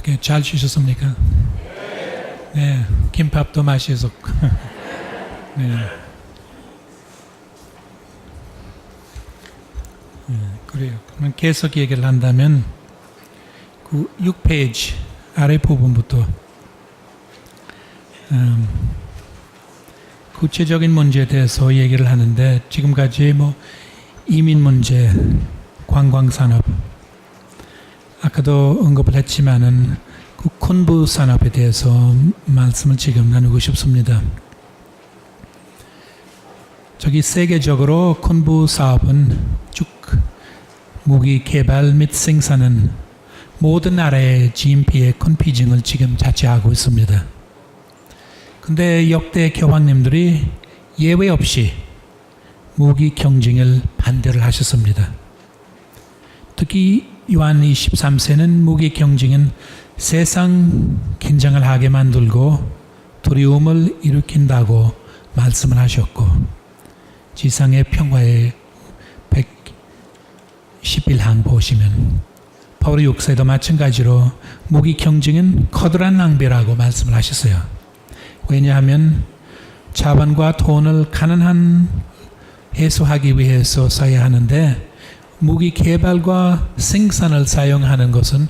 어떻게 잘 쉬셨습니까? 네, 김밥도 맛있었고. 네. 그래요. 그러면 계속 얘기를 한다면 그 6페이지 아래 부분부터 구체적인 문제에 대해서 얘기를 하는데 지금까지 뭐 이민 문제, 관광산업, 아까도 언급을 했지만은 그 콘부 산업에 대해서 말씀을 지금 나누고 싶습니다. 저기 세계적으로 콘부 사업은 쭉 무기 개발 및 생산은 모든 나라의 GNP의 큰 비중을 지금 차지하고 있습니다. 근데 역대 교황님들이 예외 없이 무기 경쟁을 반대를 하셨습니다. 특히 요한 23세는 무기 경쟁은 세상 긴장을 하게 만들고 두려움을 일으킨다고 말씀을 하셨고 지상의 평화의 111항 보시면 바울 6세도 마찬가지로 무기 경쟁은 커다란 낭비라고 말씀을 하셨어요. 왜냐하면 자본과 돈을 가난한 해소하기 위해서 써야 하는데 무기 개발과 생산을 사용하는 것은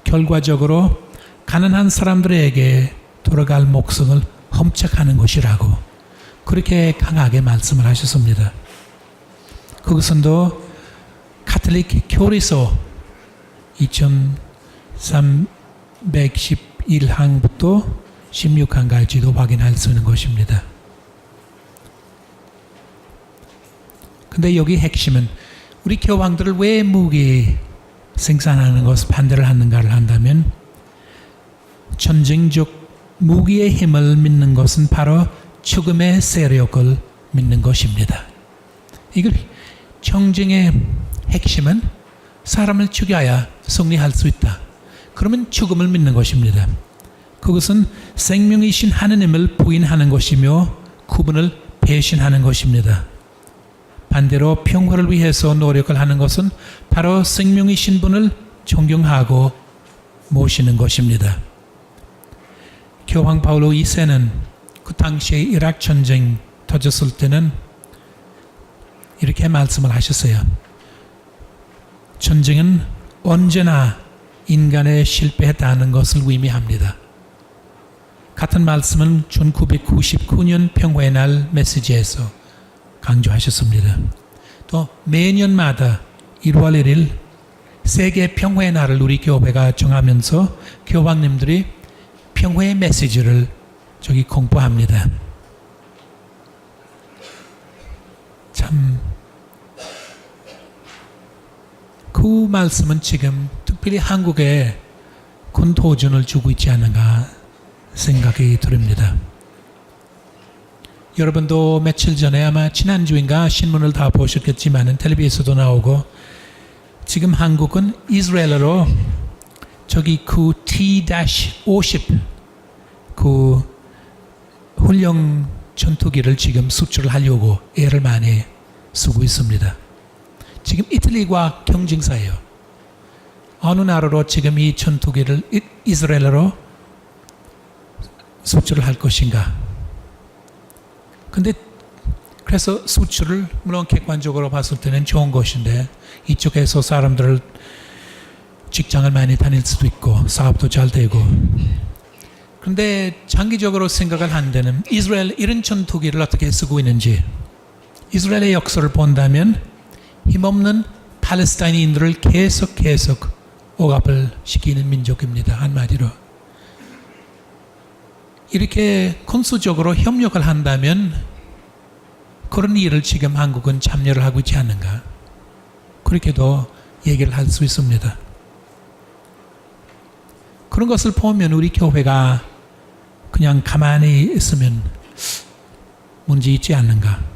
결과적으로 가난한 사람들에게 돌아갈 목숨을 훔쳐가는 것이라고 그렇게 강하게 말씀을 하셨습니다. 그것은 또 카톨릭 교리서 2311항부터 16항까지도 확인할 수 있는 것입니다. 근데 여기 핵심은 우리 교황들을 왜 무기 생산하는 것을 반대를 하는가를 한다면 전쟁적 무기의 힘을 믿는 것은 바로 죽음의 세력을 믿는 것입니다. 이걸 전쟁의 핵심은 사람을 죽여야 승리할 수 있다. 그러면 죽음을 믿는 것입니다. 그것은 생명이신 하느님을 부인하는 것이며 그분을 배신하는 것입니다. 반대로 평화를 위해서 노력을 하는 것은 바로 생명이신 분을 존경하고 모시는 것입니다. 교황 바울로 2세는 그 당시에 이라크 전쟁 터졌을 때는 이렇게 말씀을 하셨어요. 전쟁은 언제나 인간의 실패했다는 것을 의미합니다. 같은 말씀은 1999년 평화의 날 메시지에서 강조하셨습니다. 또 매년마다 1월 1일 세계 평화의 날을 우리 교회가 정하면서 교황님들이 평화의 메시지를 저기 공부합니다. 참 그 말씀은 지금 특별히 한국에 큰 도전을 주고 있지 않은가 생각이 듭니다. 여러분도 며칠 전에 아마 지난주인가 신문을 다 보셨겠지만 텔레비에서도 나오고 지금 한국은 이스라엘로 저기 그 T-50 그 훈련 전투기를 지금 수출을 하려고 애를 많이 쓰고 있습니다. 지금 이탈리아와 경쟁사예요. 어느 나라로 지금 이 전투기를 이스라엘로 수출을 할 것인가. 근데 그래서 수출을 물론 객관적으로 봤을 때는 좋은 것인데 이쪽에서 사람들을 직장을 많이 다닐 수도 있고 사업도 잘 되고 그런데 장기적으로 생각을 한 데는 이스라엘 이런 전투기를 어떻게 쓰고 있는지 이스라엘의 역사를 본다면 힘없는 팔레스타인인들을 계속 억압을 시키는 민족입니다. 한마디로 이렇게 군수적으로 협력을 한다면 그런 일을 지금 한국은 참여를 하고 있지 않는가 그렇게도 얘기를 할 수 있습니다. 그런 것을 보면 우리 교회가 그냥 가만히 있으면 문제 있지 않는가.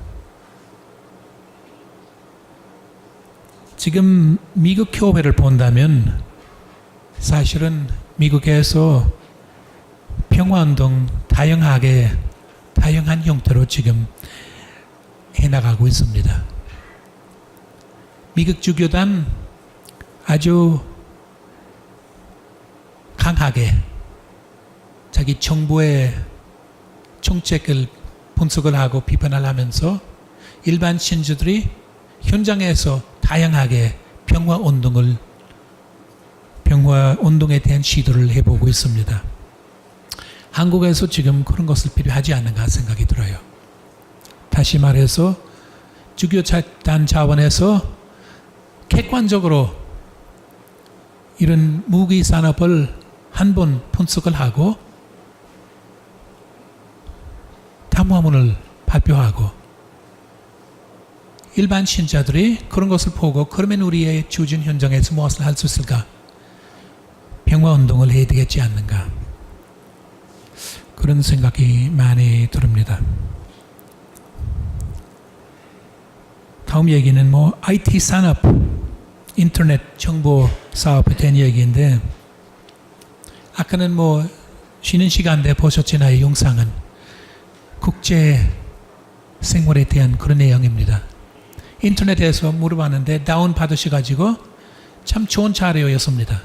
지금 미국 교회를 본다면 사실은 미국에서 평화운동 다양한 형태로 지금 해나가고 있습니다. 미국 주교단 아주 강하게 자기 정부의 정책을 분석을 하고 비판을 하면서 일반 신주들이 현장에서 다양하게 평화 운동에 대한 시도를 해보고 있습니다. 한국에서 지금 그런 것을 필요하지 않는가 생각이 들어요. 다시 말해서 주교단 차원에서 객관적으로 이런 무기 산업을 한번 분석을 하고 담화문을 발표하고 일반 신자들이 그런 것을 보고 그러면 우리의 주진 현장에서 무엇을 할 수 있을까? 평화운동을 해야 되겠지 않는가? 그런 생각이 많이 듭니다. 다음 얘기는 IT 산업, 인터넷 정보 사업에 대한 얘기인데 아까는 쉬는 시간대 보셨잖아요. 영상은 국제 생활에 대한 그런 내용입니다. 인터넷에서 물어봤는데 다운 받으셔가지고 참 좋은 자료였습니다.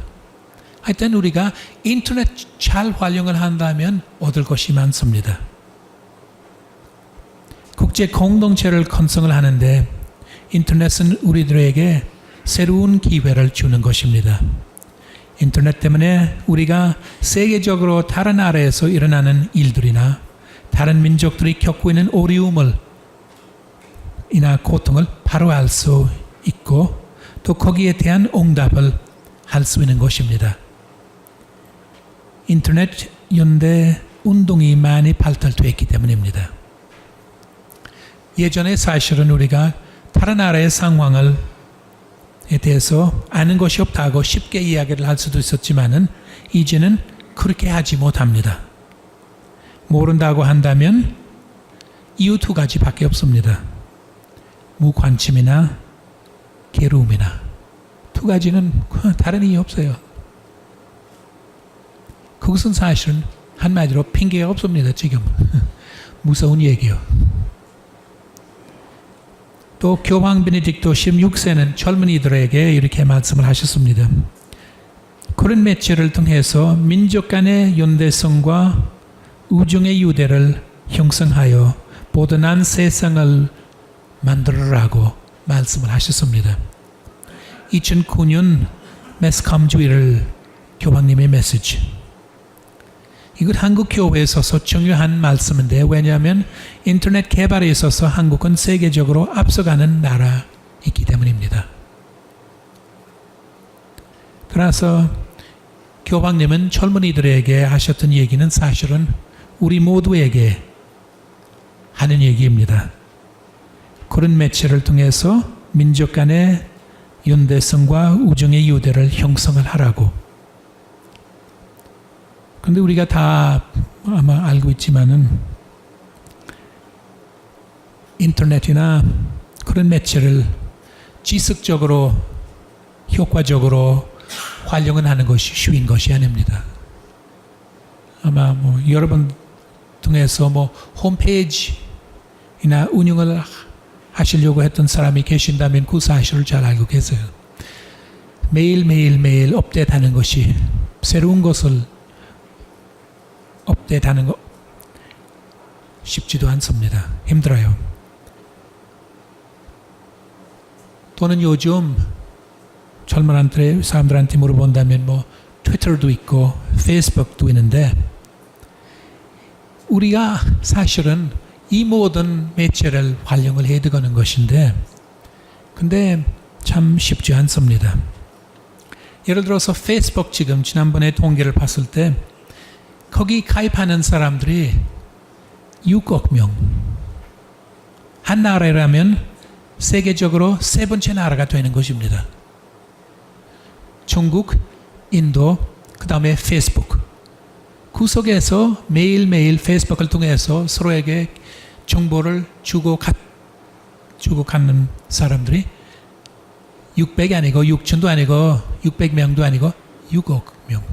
하여튼 우리가 인터넷 잘 활용을 한다면 얻을 것이 많습니다. 국제 공동체를 건설을 하는데 인터넷은 우리들에게 새로운 기회를 주는 것입니다. 인터넷 때문에 우리가 세계적으로 다른 나라에서 일어나는 일들이나 다른 민족들이 겪고 있는 어려움을 이나 고통을 바로 알 수 있고 또 거기에 대한 응답을 할 수 있는 것입니다. 인터넷 연대 운동이 많이 발달되었기 때문입니다. 예전에 사실은 우리가 다른 나라의 상황에 대해서 아는 것이 없다고 쉽게 이야기를 할 수도 있었지만은 이제는 그렇게 하지 못합니다. 모른다고 한다면 이유 두 가지밖에 없습니다. 무관심이나 게으름이나 두 가지는 다른 이유 없어요. 그것은 사실은 한마디로 핑계가 없습니다. 지금 무서운 얘기요. 또 교황 베네딕토 16세는 젊은이들에게 이렇게 말씀을 하셨습니다. 그런 매체를 통해서 민족 간의 연대성과 우정의 유대를 형성하여 보다 나은 세상을 만들어라고 말씀을 하셨습니다. 2009년 매스컴주의를 교황님의 메시지. 이건 한국 교회에 있어서 중요한 말씀인데 왜냐하면 인터넷 개발에 있어서 한국은 세계적으로 앞서가는 나라이기 때문입니다. 그래서 교황님은 젊은이들에게 하셨던 얘기는 사실은 우리 모두에게 하는 얘기입니다. 그런 매체를 통해서 민족 간의 연대성과 우정의 유대를 형성을 하라고. 근데 우리가 다 아마 알고 있지만은 인터넷이나 그런 매체를 지속적으로 효과적으로 활용을 하는 것이 쉬운 것이 아닙니다. 아마 여러분 통해서 홈페이지나 운영을 하시려고 했던 사람이 계신다면 그 사실을 잘 알고 계세요. 매일 업데이트하는 것이 새로운 것을 업데이트하는 거 쉽지도 않습니다. 힘들어요. 또는 요즘 젊은 사람들한테 물어본다면 트위터도 있고 페이스북도 있는데 우리가 사실은 이 모든 매체를 활용을 해야 되는 것인데 근데 참 쉽지 않습니다. 예를 들어서 페이스북 지금 지난번에 통계를 봤을 때 거기 가입하는 사람들이 6억 명. 한 나라라면 세계적으로 세 번째 나라가 되는 것입니다. 중국, 인도, 그 다음에 페이스북. 그 속에서 매일매일 페이스북을 통해서 서로에게 정보를 주고 갖는 사람들이 600이 아니고 6천도 아니고 600명도 아니고 6억 명.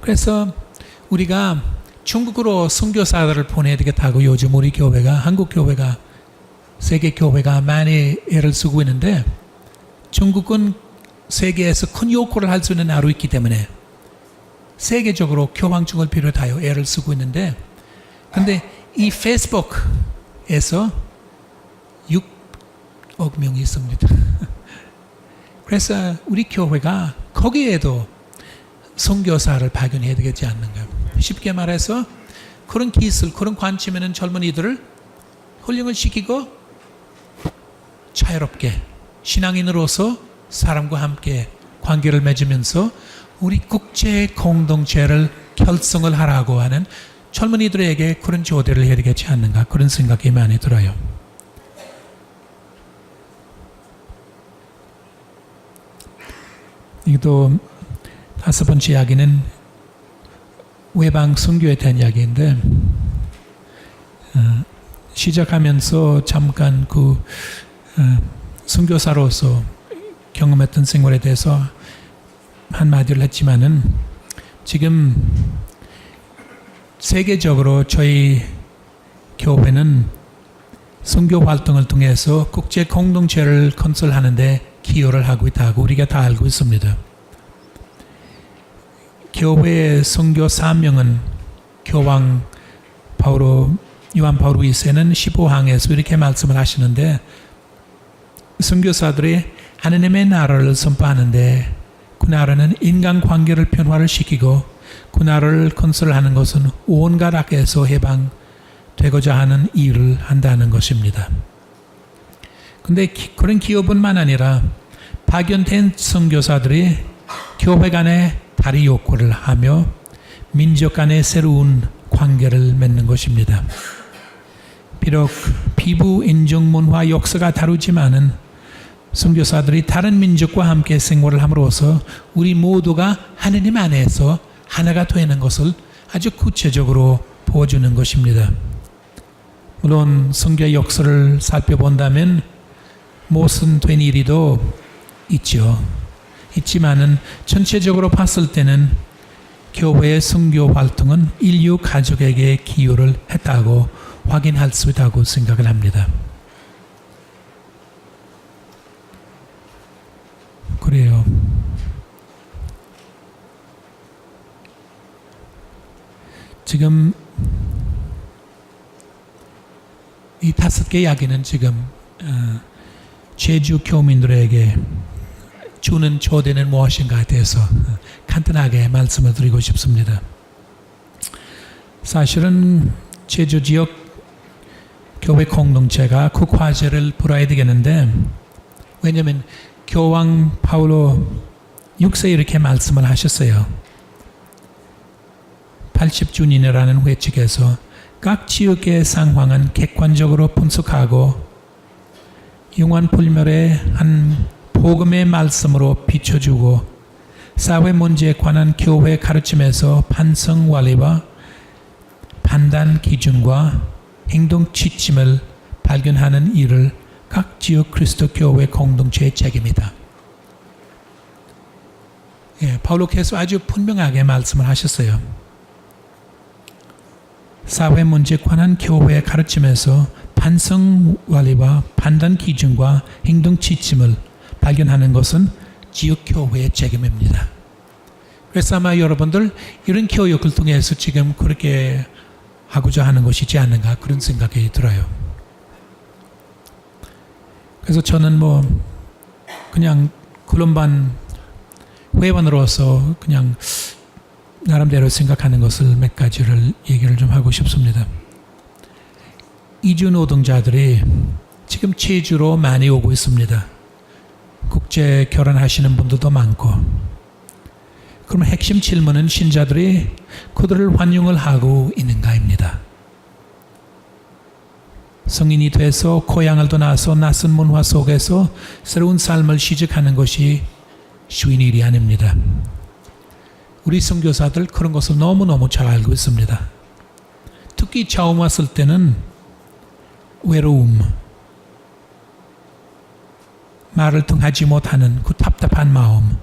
그래서 우리가 중국으로 선교사들을 보내야 되겠다고 요즘 우리 교회가 한국 교회가 세계 교회가 많이 애를 쓰고 있는데 중국은 세계에서 큰 요구를 할 수 있는 나라로 있기 때문에 세계적으로 교황청을 비롯하여 애를 쓰고 있는데, 근데 이 페이스북에서 6억 명이 있습니다. 그래서 우리 교회가 거기에도 선교사를 발견해야 되지 않는가. 쉽게 말해서 그런 기술, 그런 관심 있는 젊은이들을 훈련을 시키고 자유롭게 신앙인으로서 사람과 함께 관계를 맺으면서 우리 국제 공동체를 결성을 하라고 하는 젊은이들에게 그런 조대를 해야 되지 않는가, 그런 생각이 많이 들어요. 또 다섯 번째 이야기는 외방 선교에 대한 이야기인데, 시작하면서 잠깐 선교사로서 경험했던 생활에 대해서 한마디를 했지만은, 지금 세계적으로 저희 교회는 선교 활동을 통해서 국제 공동체를 건설하는데 기여를 하고 있다고 우리가 다 알고 있습니다. 교회의 선교 사명은 교황 요한 바오로 2세는 15항에서 이렇게 말씀을 하시는데, 선교사들이 하느님의 나라를 선포하는데 그 나라는 인간관계를 변화를 시키고 그 나라를 건설하는 것은 온갖 악에서 해방되고자 하는 일을 한다는 것입니다. 그런데 그런 기업뿐만 아니라 파견된 선교사들이 교회 간에 다리 요구를 하며 민족 간의 새로운 관계를 맺는 것입니다. 비록 피부, 인종, 문화, 역사가 다르지만은 선교사들이 다른 민족과 함께 생활을 함으로써 우리 모두가 하느님 안에서 하나가 되는 것을 아주 구체적으로 보여주는 것입니다. 물론 선교의 역사를 살펴본다면 모순된 일이도 있지만은 전체적으로 봤을 때는 교회의 선교 활동은 인류 가족에게 기여를 했다고 확인할 수 있다고 생각을 합니다. 그래요. 지금 이 5개 이야기는 지금 제주 교민들에게 주는 조대는 무엇인가에 대해서 간단하게 말씀을 드리고 싶습니다. 사실은 제주 지역 교회 공동체가 국화제를 불어야 되겠는데, 왜냐하면 교황 바오로 6세 이렇게 말씀을 하셨어요. 80주년이라는 회칙에서 각 지역의 상황은 객관적으로 분석하고 영원불멸의 한 복음의 말씀으로 비춰주고 사회 문제에 관한 교회 가르침에서 반성 원리와 판단 기준과 행동 지침을 발견하는 일을 각 지역 그리스도 교회 공동체의 책임이다. 바울로께서 아주 분명하게 말씀을 하셨어요. 사회 문제에 관한 교회의 가르침에서 반성 원리와 판단 기준과 행동 지침을 발견하는 것은 지역 교회의 책임입니다. 그래서 아마 여러분들 이런 교육을 통해서 지금 그렇게 하고자 하는 것이지 않는가, 그런 생각이 들어요. 그래서 저는 그냥 클론반 회원으로서 그냥 나름대로 생각하는 것을 몇 가지를 얘기를 좀 하고 싶습니다. 이주 노동자들이 지금 제주로 많이 오고 있습니다. 국제 결혼하시는 분들도 많고. 그럼 핵심 질문은 신자들이 그들을 환영을 하고 있는가입니다. 성인이 돼서 고향을 떠나서 낯선 문화 속에서 새로운 삶을 시작하는 것이 쉬운 일이 아닙니다. 우리 선교사들 그런 것을 너무너무 잘 알고 있습니다. 특히 처음 왔을 때는 외로움, 말을 통하지 못하는 그 답답한 마음,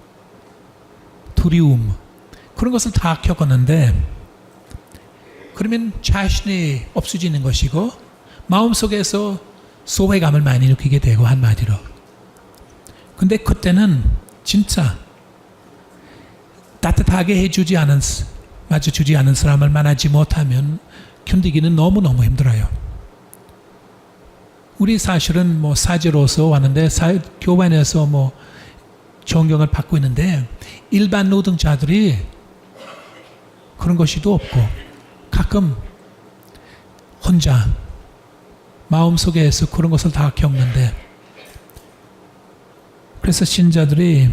두려움, 그런 것을 다 겪었는데, 그러면 자신이 없어지는 것이고 마음속에서 소외감을 많이 느끼게 되고, 한마디로. 근데 그때는 진짜 따뜻하게 맞춰주지 않은 사람을 만나지 못하면 견디기는 너무너무 힘들어요. 우리 사실은 사제로서 왔는데 교반에서 존경을 받고 있는데 일반 노동자들이 그런 것이도 없고 가끔 혼자 마음속에서 그런 것을 다 겪는데, 그래서 신자들이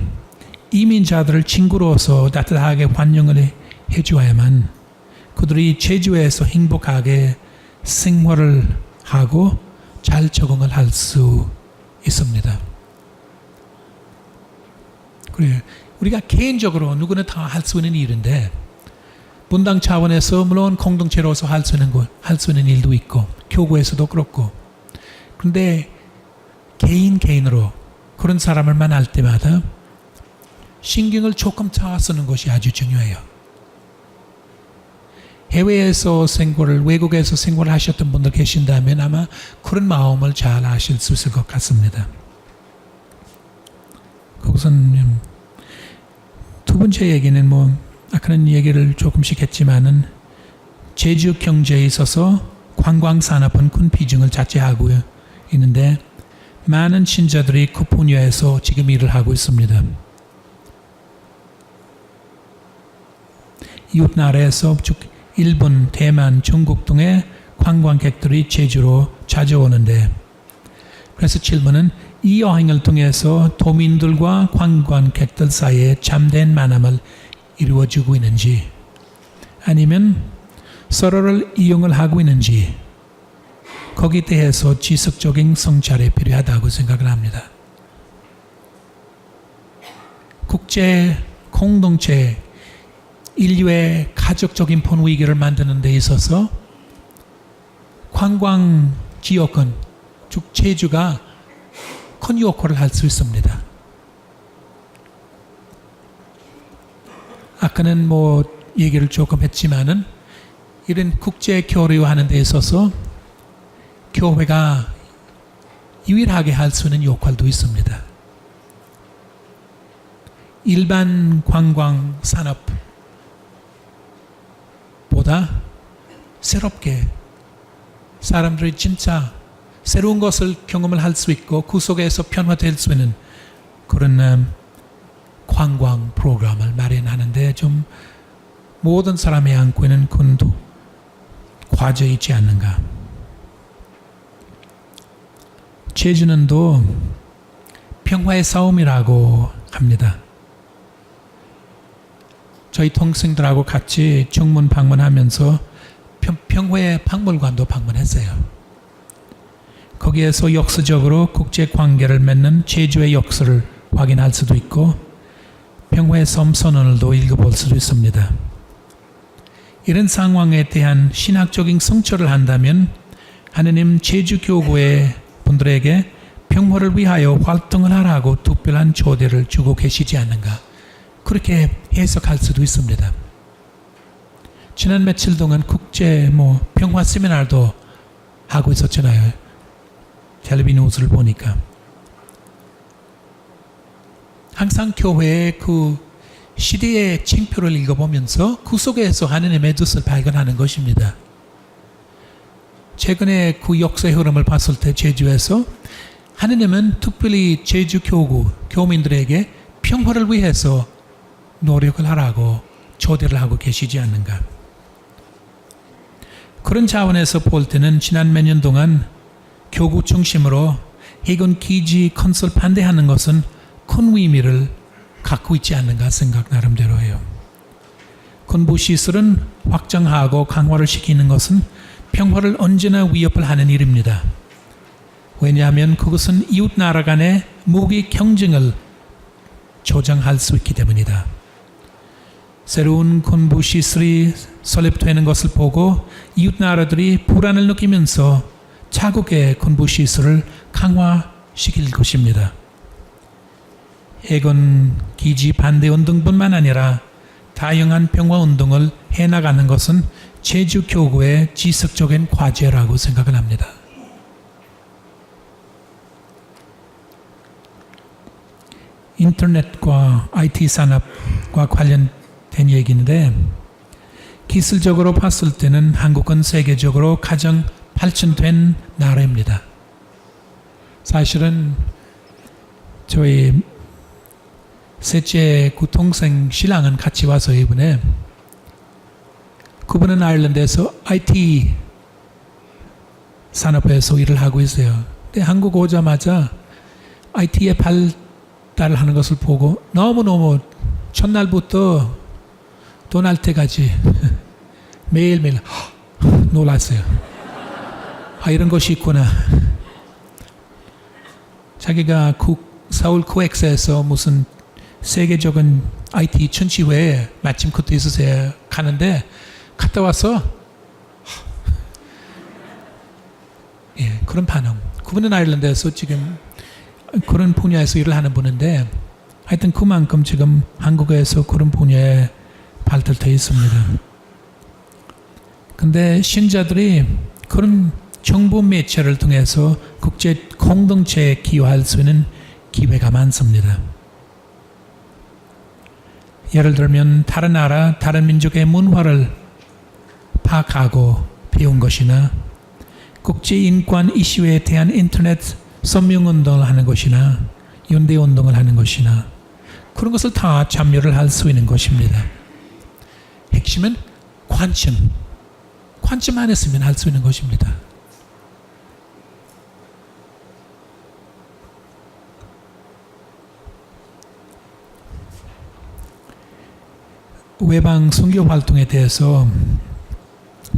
이민자들을 친구로서 따뜻하게 환영을 해주어야만 그들이 제주에서 행복하게 생활을 하고 잘 적응을 할 수 있습니다. 그래요. 우리가 개인적으로 누구나 다 할 수 있는 일인데 분당 차원에서 물론 공동체로서 할 수 있는 일도 있고 교구에서도 그렇고, 그런데 개인으로 그런 사람을 만날 때마다 신경을 조금 더 쓰는 것이 아주 중요해요. 해외에서 외국에서 생활을 하셨던 분들 계신다면 아마 그런 마음을 잘 아실 수 있을 것 같습니다. 그것은 두 번째 얘기는 아까는 얘기를 조금씩 했지만은 제주 경제에 있어서 관광 산업은 큰 비중을 차지하고 있는데 많은 신자들이 그 분야에서 지금 일을 하고 있습니다. 이웃 나라에서 즉 일본, 대만, 중국 등의 관광객들이 제주로 찾아오는데, 그래서 질문은 이 여행을 통해서 도민들과 관광객들 사이에 참된 만남을 이루어지고 있는지 아니면 서로를 이용을 하고 있는지, 거기에 대해서 지속적인 성찰이 필요하다고 생각을 합니다. 국제 공동체 인류의 가족적인 분위기를 만드는 데 있어서 관광 지역은 즉 제주가 큰 역할을 할 수 있습니다. 아까는 얘기를 조금 했지만은 이런 국제 교류하는 데 있어서 교회가 유일하게 할 수 있는 역할도 있습니다. 일반 관광 산업보다 새롭게 사람들이 진짜 새로운 것을 경험을 할 수 있고 그 속에서 변화될 수 있는 그런 관광 프로그램을 마련하는데 좀 모든 사람이 안고 있는 큰 과제이지 않는가. 제주는 또 평화의 싸움이라고 합니다. 저희 동생들하고 같이 중문 방문하면서 평화의 박물관도 방문했어요. 거기에서 역사적으로 국제관계를 맺는 제주의 역사를 확인할 수도 있고 평화의 섬 선언을도 읽어볼 수도 있습니다. 이런 상황에 대한 신학적인 성찰을 한다면 하느님 제주교구의 분들에게 평화를 위하여 활동을 하라고 특별한 초대를 주고 계시지 않는가, 그렇게 해석할 수도 있습니다. 지난 며칠 동안 국제 평화 세미나도 하고 있었잖아요. 텔레비 뉴스를 보니까 항상 교회의 그 시대의 징표를 읽어보면서 그 속에서 하느님의 뜻을 발견하는 것입니다. 최근에 그 역사의 흐름을 봤을 때 제주에서 하느님은 특별히 제주 교민들에게 평화를 위해서 노력을 하라고 초대를 하고 계시지 않는가. 그런 차원에서 볼 때는 지난 몇 년 동안 교구 중심으로 해군 기지 건설 반대하는 것은 큰 의미를 갖고 있지 않는가 생각 나름대로 해요. 군부 시설은 확장하고 강화를 시키는 것은 평화를 언제나 위협을 하는 일입니다. 왜냐하면 그것은 이웃 나라 간의 무기 경쟁을 조장할 수 있기 때문이다. 새로운 군부 시설이 설립되는 것을 보고 이웃 나라들이 불안을 느끼면서 자국의 군부 시설을 강화시킬 것입니다. 해군 기지 반대 운동뿐만 아니라 다양한 평화 운동을 해나가는 것은 제주 교구의 지속적인 과제라고 생각을 합니다. 인터넷과 IT 산업과 관련된 얘기인데 기술적으로 봤을 때는 한국은 세계적으로 가장 발전된 나라입니다. 사실은 저희 셋째 동생 신랑은 같이 와서 이번에 그분은 아일랜드에서 IT 산업에서 일을 하고 있어요. 근데 한국 오자마자 IT에 발달하는 것을 보고 너무너무 첫날부터 돈 날 때까지 매일매일 놀랐어요. 아, 이런 것이 있구나. 자기가 서울 코엑스에서 무슨 세계적인 IT 전시회에 마침 그때 있으세요. 가는데 갔다 와서 예, 그런 반응. 그분은 아일랜드에서 지금 그런 분야에서 일을 하는 분인데 하여튼 그만큼 지금 한국에서 그런 분야에 발달되어 있습니다. 근데 신자들이 그런 정보 매체를 통해서 국제 공동체에 기여할 수 있는 기회가 많습니다. 예를 들면 다른 나라, 다른 민족의 문화를 파악하고 배운 것이나 국제인권 이슈에 대한 인터넷 서명운동을 하는 것이나 연대운동을 하는 것이나 그런 것을 다 참여를 할 수 있는 것입니다. 핵심은 관심만 했으면 할 수 있는 것입니다. 외방 선교 활동에 대해서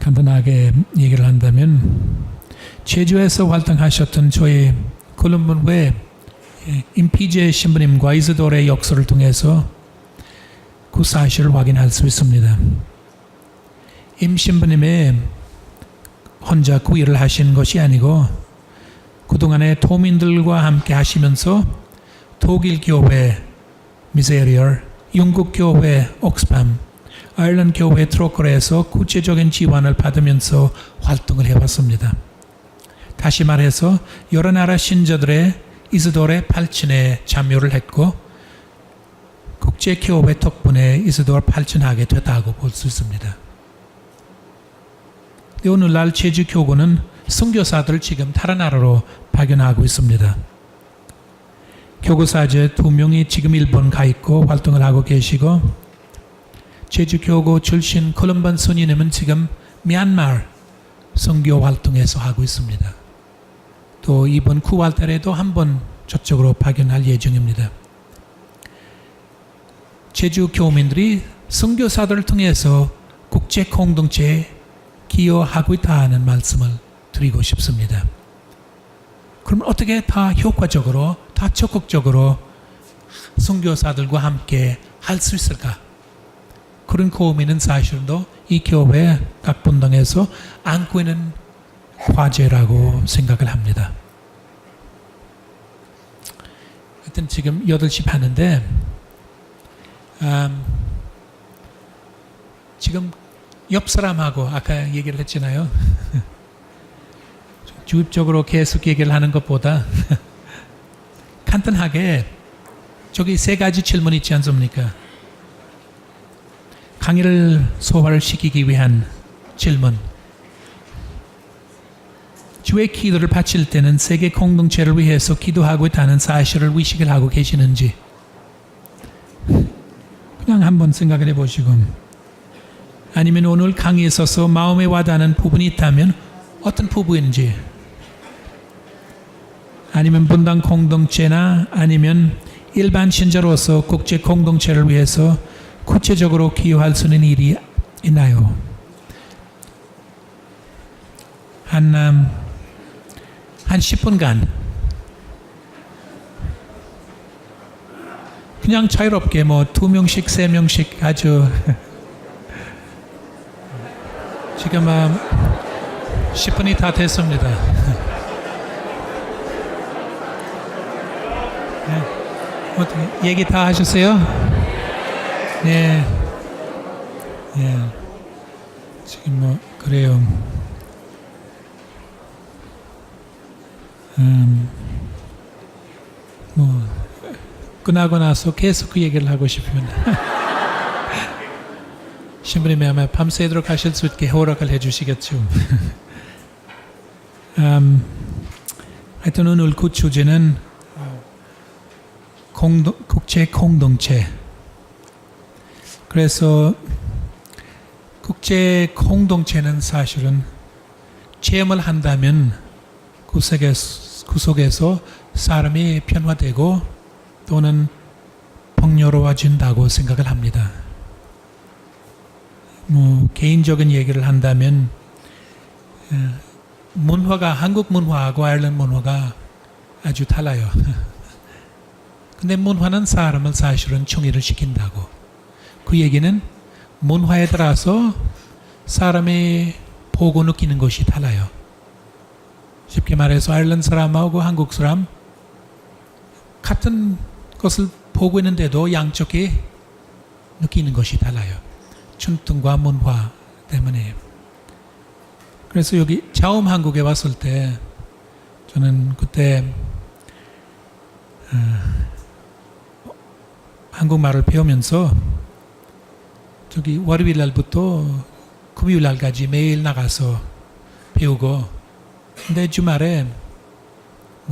간단하게 얘기를 한다면 제주에서 활동하셨던 저희 콜롬본회 임피제 신부님과 이스도르의 역사를 통해서 그 사실을 확인할 수 있습니다. 임 신부님의 혼자 그 일을 하신 것이 아니고 그동안에 도민들과 함께 하시면서 독일 교회 미세리얼, 영국 교회 옥스팜, 아일랜드 교회 트로커에서 구체적인 지원을 받으면서 활동을 해왔습니다. 다시 말해서 여러 나라 신자들의 이스도르의 발전에 참여를 했고 국제교회 덕분에 이스도르 발전하게 됐다고 볼 수 있습니다. 오늘날 제주교구는 선교사들을 지금 다른 나라로 파견하고 있습니다. 교구사제 2명이 지금 일본 가 있고 활동을 하고 계시고 제주교구 출신 콜롬본 스님은 지금 미얀마 선교 활동에서 하고 있습니다. 또 이번 9월 달에도 한번 저쪽으로 파견할 예정입니다. 제주 교민들이 선교사들을 통해서 국제 공동체에 기여하고 있다는 말씀을 드리고 싶습니다. 그럼 어떻게 다 효과적으로, 다 적극적으로 선교사들과 함께 할 수 있을까? 그런 고민은 사실도 이 교회 각 분당에서 안고 있는 과제라고 생각을 합니다. 하여튼 지금 8시 반인데 지금 옆 사람하고 아까 얘기를 했잖아요. 주입적으로 계속 얘기를 하는 것보다 간단하게 저기 3가지 질문 있지 않습니까? 강의를 소화를 시키기 위한 질문. 주의 기도를 바칠 때는 세계 공동체를 위해서 기도하고 있다는 사실을 의식을 하고 계시는지 그냥 한번 생각을 해보시고, 아니면 오늘 강의에 있어서 마음에 와닿는 부분이 있다면 어떤 부분인지, 아니면 분당 공동체나 아니면 일반 신자로서 국제 공동체를 위해서 구체적으로 기여할 수 있는 일이 있나요? 한 10분간 그냥 자유롭게 2명씩 3명씩 아주 지금 10분이 다 됐습니다. 네. 어떻게 얘기 다 하셨어요? 네. 네. 지금 그래요. 끝나고 나서 계속 그 얘기를 하고 싶으면 신부님이 아마 밤새도록 하실 수 있게 허락을 해주시겠죠. 하여튼 오늘 그 주제는 국제 공동체. 그래서 국제 공동체는 사실은 체험을 한다면 그 속에서 사람이 변화되고 또는 풍요로워진다고 생각을 합니다. 개인적인 얘기를 한다면 문화가 한국 문화하고 아일랜드 문화가 아주 달라요. 근데 문화는 사람을 사실은 총애를 시킨다고. 그 얘기는 문화에 따라서 사람이 보고 느끼는 것이 달라요. 쉽게 말해서 아일랜드 사람하고 한국 사람 같은 것을 보고 있는데도 양쪽에 느끼는 것이 달라요. 춘등과 문화 때문에. 그래서 여기 처음 한국에 왔을 때 저는 그때 한국말을 배우면서 저기 월요일 날부터 금요일 날까지 매일 나가서 배우고, 근데 주말에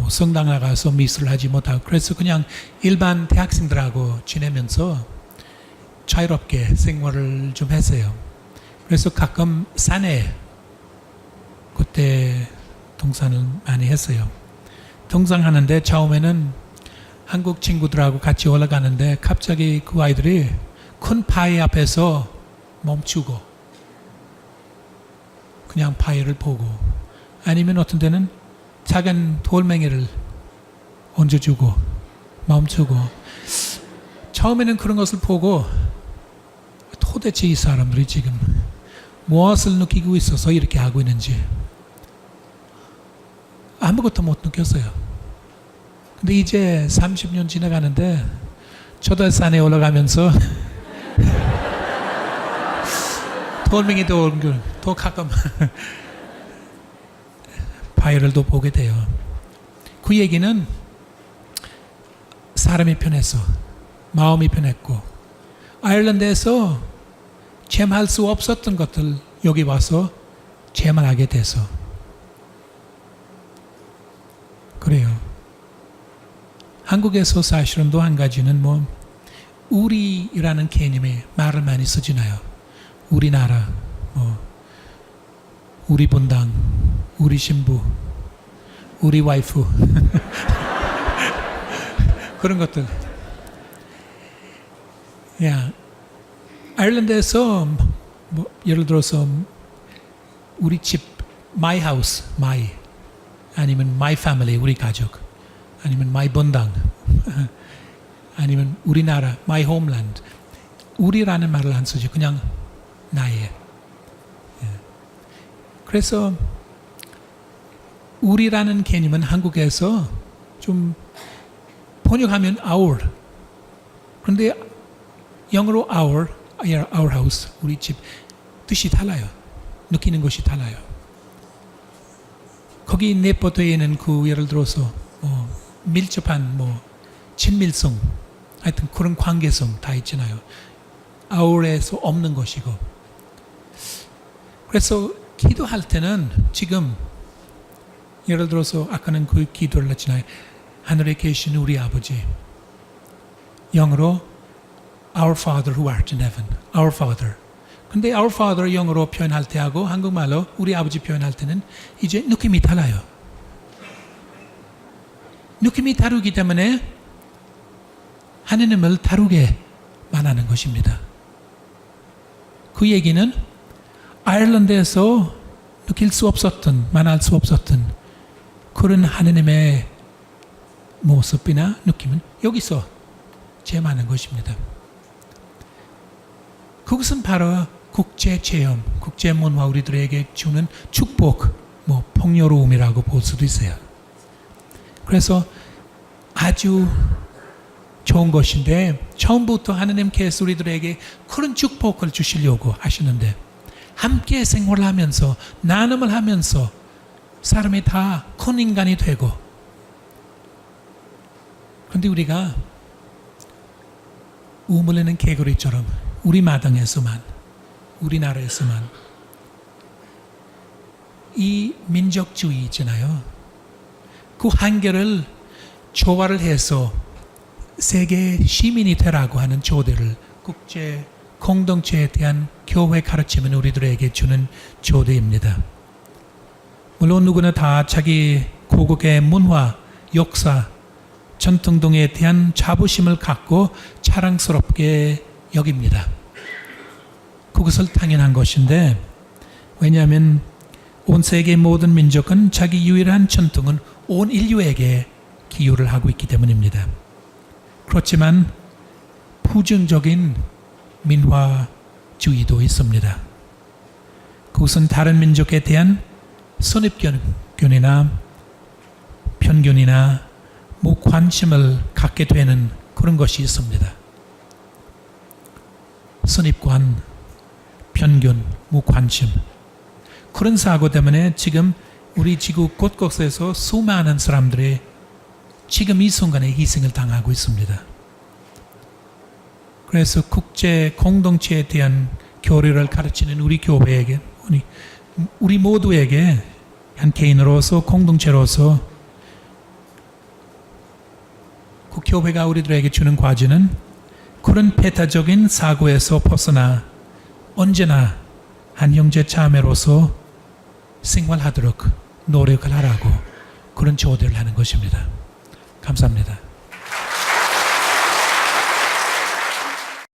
성당 나가서 미술을 하지 못하고 그래서 그냥 일반 대학생들하고 지내면서 자유롭게 생활을 좀 했어요. 그래서 가끔 산에 그때 등산을 많이 했어요. 등산하는데 처음에는 한국 친구들하고 같이 올라가는데 갑자기 그 아이들이 큰 바위 앞에서 멈추고 그냥 바위를 보고, 아니면 어떤 때는 작은 돌멩이를 얹어주고 멈추고. 처음에는 그런 것을 보고 도대체 이 사람들이 지금 무엇을 느끼고 있어서 이렇게 하고 있는지 아무것도 못 느꼈어요. 근데 이제 30년 지나가는데 저도 산에 올라가면서 돌멩이도 더 가끔 바위를 또 보게 돼요. 그 얘기는 사람이 편해서, 마음이 편했고, 아일랜드에서 체험할 수 없었던 것들 여기 와서 체험을 하게 돼서 그래요. 한국에서 사실은 또 한 가지는 우리라는 개념의 말을 많이 쓰잖아요. 우리나라, 우리 본당, 우리 신부, 우리 와이프 그런 것들. 아일랜드에서 예를 들어서 우리 집, my house, my, 아니면 my family, 우리 가족, 아니면 my 본당, 아니면 우리나라, my homeland. 우리라는 말을 안 쓰죠. 그냥 나의. 그래서 우리라는 개념은 한국에서 좀 번역하면 our. 그런데 영어로 our house, 우리 집 뜻이 달라요. 느끼는 것이 달라요. 거기 내포되어 그 예를 들어서 밀접한 친밀성, 하여튼 그런 관계성 다 있잖아요. our에서 없는 것이고. 그래서 기도할 때는 지금 예를 들어서 아까는 그 기도를 했잖아요. 하늘에 계신 우리 아버지. 영어로 Our Father who art in heaven. Our Father. 근데 Our Father 영어로 표현할 때하고 한국말로 우리 아버지 표현할 때는 이제 느낌이 달라요. 느낌이 다르기 때문에 하느님을 다르게 말하는 것입니다. 그 얘기는 아일랜드에서 느낄 수 없었던, 만날 수 없었던 그런 하느님의 모습이나 느낌은 여기서 체험하는 것입니다. 그것은 바로 국제 체험, 국제 문화 우리들에게 주는 축복, 풍요로움이라고 볼 수도 있어요. 그래서 아주 좋은 것인데 처음부터 하느님께서 우리들에게 그런 축복을 주시려고 하시는데 함께 생활을 하면서 나눔을 하면서 사람이 다 큰 인간이 되고, 그런데 우리가 우물리는 개구리처럼 우리 마당에서만, 우리나라에서만 이 민족주의 있잖아요. 그 한계를 조화를 해서 세계 시민이 되라고 하는 조대를, 국제 공동체에 대한 교회 가르침은 우리들에게 주는 조대입니다. 물론 누구나 다 자기 고국의 문화, 역사, 전통 등에 대한 자부심을 갖고 자랑스럽게 여깁니다. 그것을 당연한 것인데, 왜냐하면 온 세계 모든 민족은 자기 유일한 전통은 온 인류에게 기여를 하고 있기 때문입니다. 그렇지만 부정적인 민화주의도 있습니다. 그것은 다른 민족에 대한 선입견이나 편견이나 무관심을 갖게 되는 그런 것이 있습니다. 선입관, 편견, 무관심, 그런 사고 때문에 지금 우리 지구 곳곳에서 수많은 사람들이 지금 이 순간에 희생을 당하고 있습니다. 그래서 국제 공동체에 대한 교리를 가르치는 우리 교회에게, 우리 모두에게 한 개인으로서, 공동체로서 그 교회가 우리들에게 주는 과제는 그런 배타적인 사고에서 벗어나 언제나 한 형제 자매로서 생활하도록 노력을 하라고, 그런 조언을 하는 것입니다. 감사합니다.